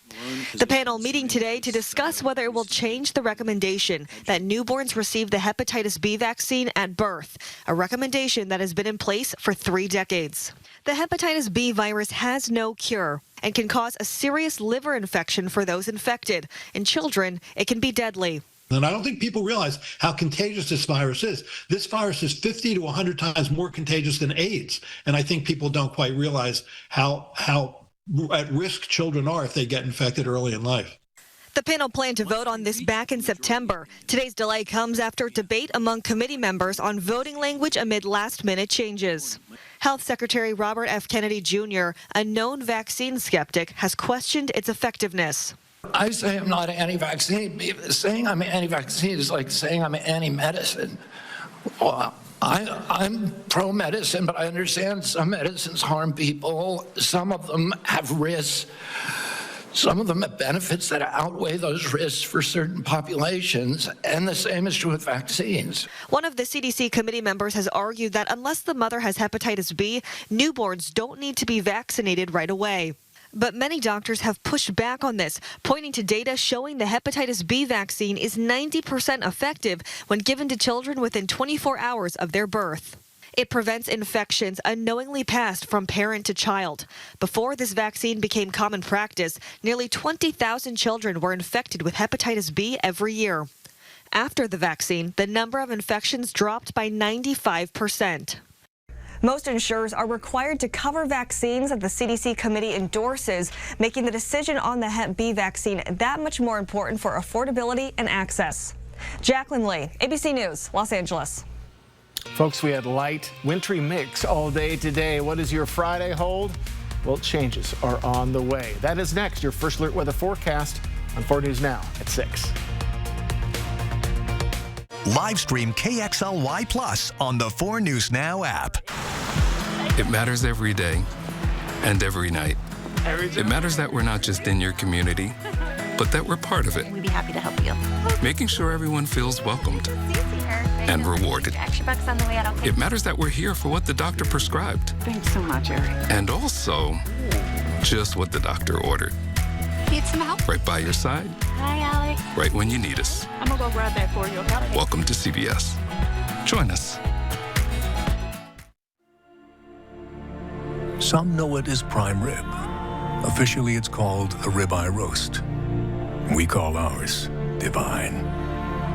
The panel meeting today to discuss whether it will change the recommendation that newborns receive the hepatitis B vaccine at birth, a recommendation that has been in place for 3 decades. The hepatitis B virus has no cure and can cause a serious liver infection for those infected. In children, it can be deadly. And I don't think people realize how contagious this virus is. This virus is 50 to 100 times more contagious than AIDS. And I think people don't quite realize how at risk children are if they get infected early in life. The panel planned to vote on this back in September. Today's delay comes after debate among committee members on voting language amid last-minute changes. Health Secretary Robert F. Kennedy Jr., a known vaccine skeptic, has questioned its effectiveness. I say I'm not anti-vaccine. Saying I'm anti-vaccine is like saying I'm anti-medicine. Well, I'm pro-medicine, but I understand some medicines harm people. Some of them have risks. Some of them have benefits that outweigh those risks for certain populations, and the same is true with vaccines. One of the CDC committee members has argued that unless the mother has hepatitis B, newborns don't need to be vaccinated right away. But many doctors have pushed back on this, pointing to data showing the hepatitis B vaccine is 90% effective when given to children within 24 hours of their birth. It prevents infections unknowingly passed from parent to child. Before this vaccine became common practice, nearly 20,000 children were infected with hepatitis B every year. After the vaccine, the number of infections dropped by 95%. Most insurers are required to cover vaccines that the CDC committee endorses, making the decision on the Hep B vaccine that much more important for affordability and access. Jacqueline Lee, ABC News, Los Angeles. Folks, we had light, wintry mix all day today. What does your Friday hold? Well, changes are on the way. That is next, your First Alert weather forecast on 4 News Now at 6. Live stream KXLY Plus on the 4 News Now app. It matters every day and every night. It matters that we're not just in your community, but that we're part of it. We'd be happy to help you. Making sure everyone feels welcomed and rewarded. $1 on the way out, okay? It matters that we're here for what the doctor prescribed. Thanks so much, Eric. And also, just what the doctor ordered. Need some help? Right by your side. Hi, Alex. Right when you need us. I'm gonna go grab that for you, okay? Welcome to CBS. Join us. Some know it as prime rib. Officially, it's called a ribeye roast. We call ours divine.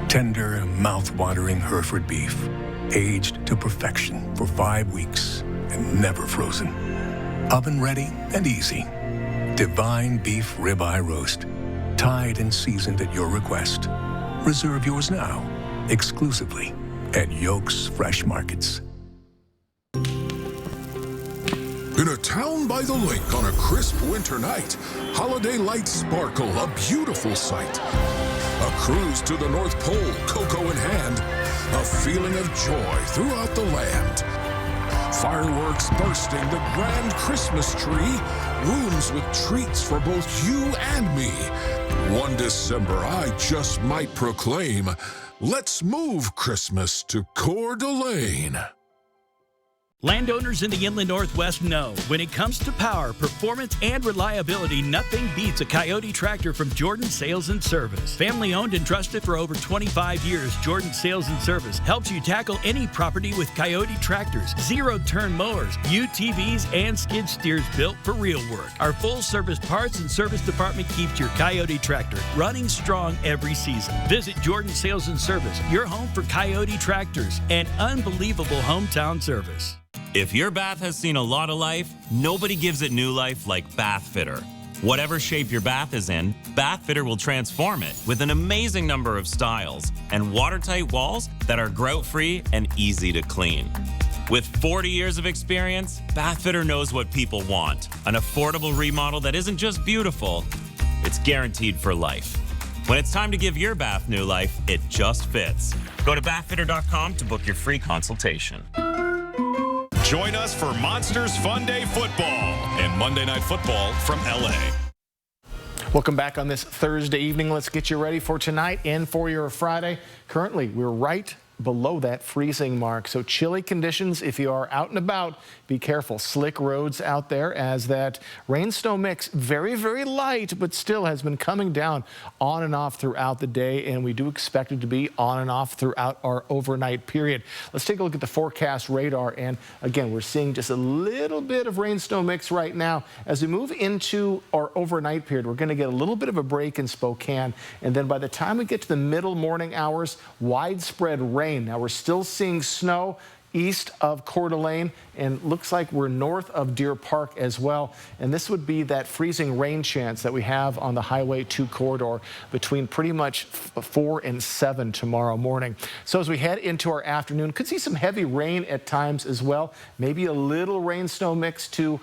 Tender, mouth-watering Hereford beef, aged to perfection for 5 weeks and never frozen. Oven ready and easy. Divine beef ribeye roast, tied and seasoned at your request. Reserve yours now, exclusively at Yoke's Fresh Markets. In a town by the lake on a crisp winter night, holiday lights sparkle, a beautiful sight. A cruise to the North Pole, cocoa in hand, a feeling of joy throughout the land. Fireworks bursting, the grand Christmas tree, rooms with treats for both you and me. One December, I just might proclaim, let's move Christmas to Coeur d'Alene. Landowners in the Inland Northwest know when it comes to power, performance, and reliability, nothing beats a Coyote tractor from Jordan Sales and Service. Family owned and trusted for over 25 years, Jordan Sales and Service helps you tackle any property with Coyote tractors, zero-turn mowers, UTVs, and skid steers built for real work. Our full-service parts and service department keeps your Coyote tractor running strong every season. Visit Jordan Sales and Service, your home for Coyote tractors and unbelievable hometown service. If your bath has seen a lot of life, nobody gives it new life like Bath Fitter. Whatever shape your bath is in, Bath Fitter will transform it with an amazing number of styles and watertight walls that are grout-free and easy to clean. With 40 years of experience, Bath Fitter knows what people want. An affordable remodel that isn't just beautiful, it's guaranteed for life. When it's time to give your bath new life, it just fits. Go to bathfitter.com to book your free consultation. Join us for Monsters Fun Day Football and Monday Night Football from LA. Welcome back on this Thursday evening. Let's get you ready for tonight and for your Friday. Currently, we're right below that freezing mark. So chilly conditions if you are out and about. Be careful. Slick roads out there as that rain-snow mix, very, very light, but still has been coming down on and off throughout the day, and we do expect it to be on and off throughout our overnight period. Let's take a look at the forecast radar, and again, we're seeing just a little bit of rain-snow mix right now. As we move into our overnight period, we're going to get a little bit of a break in Spokane, and then by the time we get to the middle morning hours, widespread rain. Now, we're still seeing snow east of Coeur d'Alene, and looks like we're north of Deer Park as well. And this would be that freezing rain chance that we have on the Highway 2 corridor between pretty much 4 and 7 tomorrow morning. So as we head into our afternoon, could see some heavy rain at times as well. Maybe a little rain-snow mix to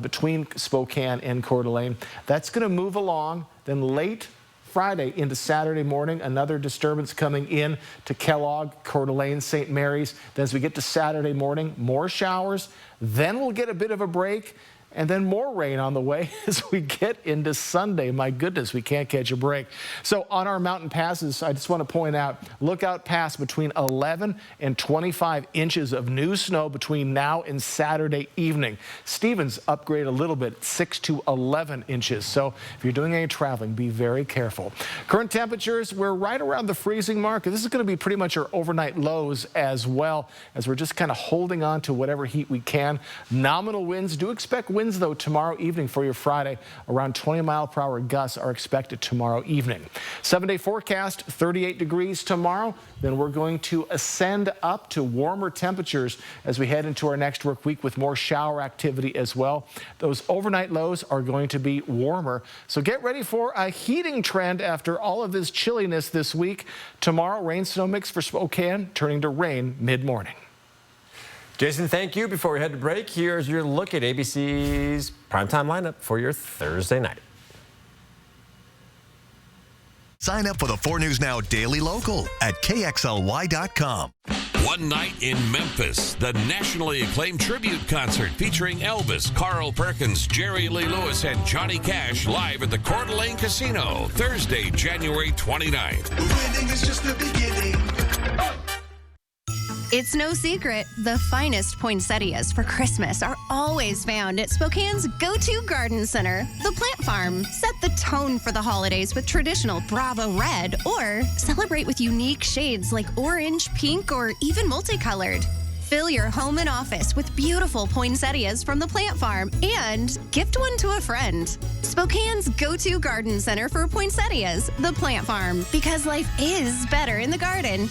between Spokane and Coeur d'Alene. That's going to move along. Then late Friday into Saturday morning, another disturbance coming in to Kellogg, Coeur d'Alene, St. Mary's. Then as we get to Saturday morning, more showers. Then we'll get a bit of a break. and then more rain on the way as we get into Sunday. My goodness, we can't catch a break. So on our mountain passes, I just want to point out, Lookout Pass between 11 and 25 inches of new snow between now and Saturday evening. Stevens upgrade a little bit, 6 to 11 inches. So if you're doing any traveling, be very careful. Current temperatures, we're right around the freezing mark. This is going to be pretty much our overnight lows as well, as we're just kind of holding on to whatever heat we can. Nominal winds, do expect winds though tomorrow evening for your Friday. Around 20-mile-per-hour gusts are expected tomorrow evening. 7-day forecast, 38 degrees tomorrow. Then we're going to ascend up to warmer temperatures as we head into our next work week with more shower activity as well. Those overnight lows are going to be warmer. So get ready for a heating trend after all of this chilliness this week. Tomorrow, rain-snow mix for Spokane, turning to rain mid-morning. Jason, thank you. Before we head to break, here's your look at ABC's primetime lineup for your Thursday night. Sign up for the 4 News Now Daily Local at KXLY.com. One night in Memphis, the nationally acclaimed tribute concert featuring Elvis, Carl Perkins, Jerry Lee Lewis, and Johnny Cash live at the Coeur d'Alene Casino, Thursday, January 29th. Winning is just the beginning. It's no secret, the finest poinsettias for Christmas are always found at Spokane's go-to garden center, the Plant Farm. Set the tone for the holidays with traditional Bravo Red, or celebrate with unique shades like orange, pink, or even multicolored. Fill your home and office with beautiful poinsettias from the Plant Farm and gift one to a friend. Spokane's go-to garden center for poinsettias, the Plant Farm, because life is better in the garden.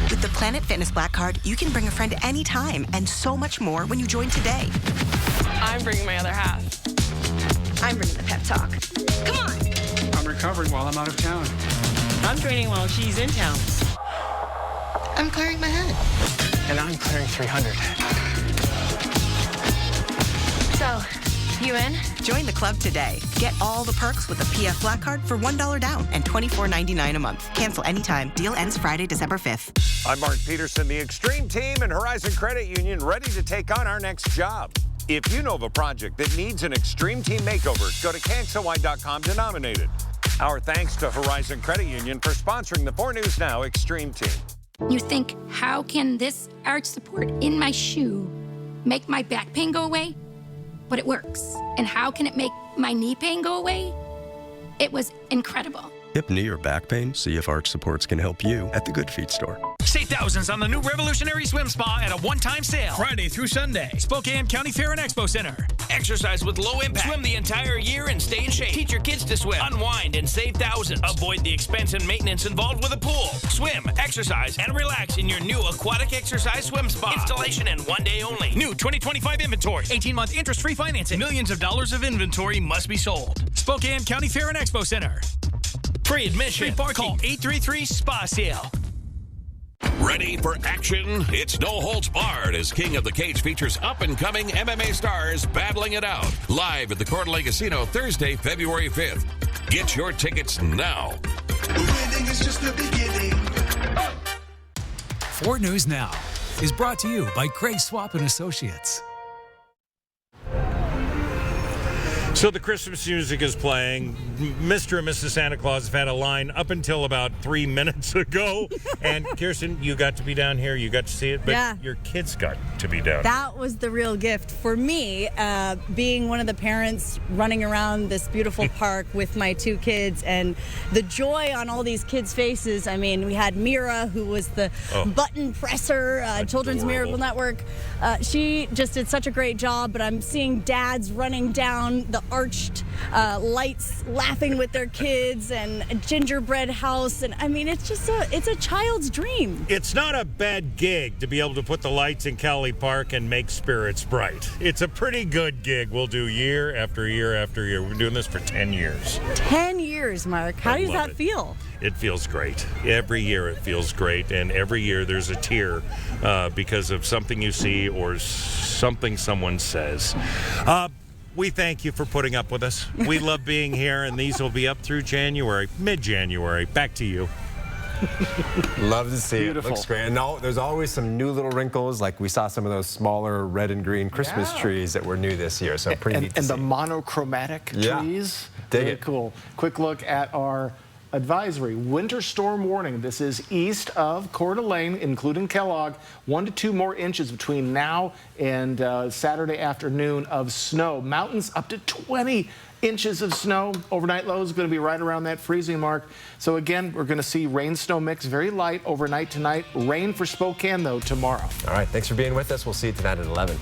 With the Planet Fitness Black Card, you can bring a friend anytime and so much more when you join today. I'm bringing my other half. I'm bringing the pep talk. Come on! I'm recovering while I'm out of town. I'm training while she's in town. I'm clearing my head. And I'm clearing 300. So, you in? Join the club today. Get all the perks with the PF Black Card for $1 down and $24.99 a month. Cancel anytime. Deal ends Friday, December 5th. I'm Mark Peterson, the Extreme Team and Horizon Credit Union, ready to take on our next job. If you know of a project that needs an Extreme Team makeover, go to KXLY.com to nominate it. Our thanks to Horizon Credit Union for sponsoring the 4 News Now Extreme Team. You think, how can this arch support in my shoe make my back pain go away? But it works. And how can it make my knee pain go away? It was incredible. Hip, knee, or back pain? See if Arch Supports can help you at the Good Feet store. Save thousands on the new Revolutionary Swim Spa at a one-time sale. Friday through Sunday. Spokane County Fair and Expo Center. Exercise with low impact. Swim the entire year and stay in shape. Teach your kids to swim. Unwind and save thousands. Avoid the expense and maintenance involved with a pool. Swim, exercise, and relax in your new aquatic exercise swim spa. Installation in 1 day only. New 2025 inventory. 18-month interest-free financing. Millions of dollars of inventory must be sold. Spokane County Fair and Expo Center. Free admission. Free parking. Call 833-SPA-SALE. Ready for action? It's No Holds Barred as King of the Cage features up-and-coming MMA stars battling it out. Live at the Coeur d'Alene Casino Thursday, February 5th. Get your tickets now. Winning is just the beginning. 4 News Now is brought to you by Craig Swap and Associates. So the Christmas music is playing. Mr. and Mrs. Santa Claus have had a line up until about 3 minutes ago. And Kirsten, you got to be down here. You got to see it. But yeah. Your kids got to be down here. That was the real gift for me, being one of the parents running around this beautiful park with my 2 kids and the joy on all these kids' faces. I mean, we had Mira, who was the button presser, Children's Miracle Network. She just did such a great job, but I'm seeing dads running down the arched lights, laughing with their kids, and a gingerbread house. And I mean, it's just it's a child's dream. It's not a bad gig to be able to put the lights in Cowley Park and make spirits bright. It's a pretty good gig we'll do year after year after year. We've been doing this for 10 years. 10 years, Mark. How does that feel? It feels great. Every year it feels great, and every year there's a tear because of something you see or something someone says. We thank you for putting up with us. We love being here, and these will be up through January, mid-January. Back to you. Love to see Beautiful. it. Looks great. And no, there's always some new little wrinkles. Like we saw some of those smaller red and green Christmas trees that were new this year. So pretty neat to and see. the monochromatic trees. Dig Very it. cool. Quick look at our advisory. Winter storm warning. This is east of Coeur d'Alene, including Kellogg. 1 to 2 more inches between now and Saturday afternoon of snow. Mountains up to 20 inches of snow. Overnight low is going to be right around that freezing mark. So again, we're going to see rain-snow mix, very light overnight tonight. Rain for Spokane, though, tomorrow. All right. Thanks for being with us. We'll see you tonight at 11.